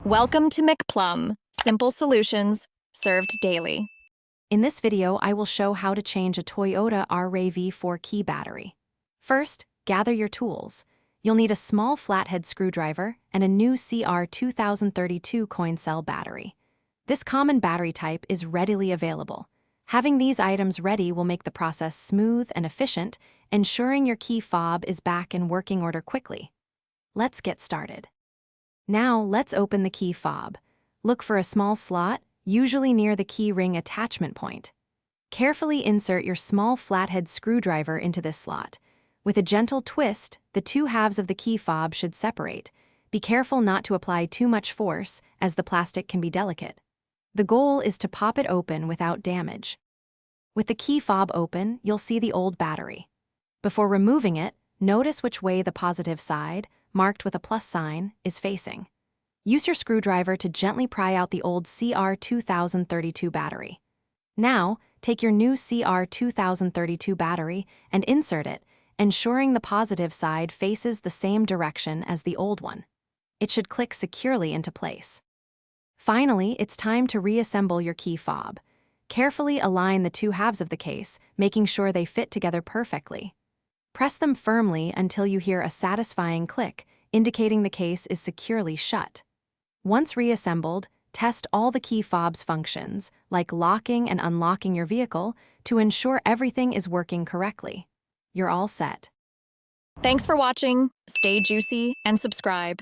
Welcome to McPlum, simple solutions served daily. In this video, I will show how to change a Toyota RAV4 key battery. First, gather your tools. You'll need a small flathead screwdriver and a new CR2032 coin cell battery. This common battery type is readily available. Having these items ready will make the process smooth and efficient, ensuring your key fob is back in working order quickly. Let's get started. Now, let's open the key fob. Look for a small slot, usually near the key ring attachment point. Carefully insert your small flathead screwdriver into this slot. With a gentle twist, the two halves of the key fob should separate. Be careful not to apply too much force, as the plastic can be delicate. The goal is to pop it open without damage. With the key fob open, you'll see the old battery. Before removing it, notice which way the positive side, marked with a plus sign, is facing. Use your screwdriver to gently pry out the old CR2032 battery. Now, take your new CR2032 battery and insert it, ensuring the positive side faces the same direction as the old one. It should click securely into place. Finally, it's time to reassemble your key fob. Carefully align the two halves of the case, making sure they fit together perfectly. Press them firmly until you hear a satisfying click, indicating the case is securely shut. Once reassembled, test all the key fob's functions, like locking and unlocking your vehicle, to ensure everything is working correctly. You're all set. Thanks for watching. Stay juicy and subscribe.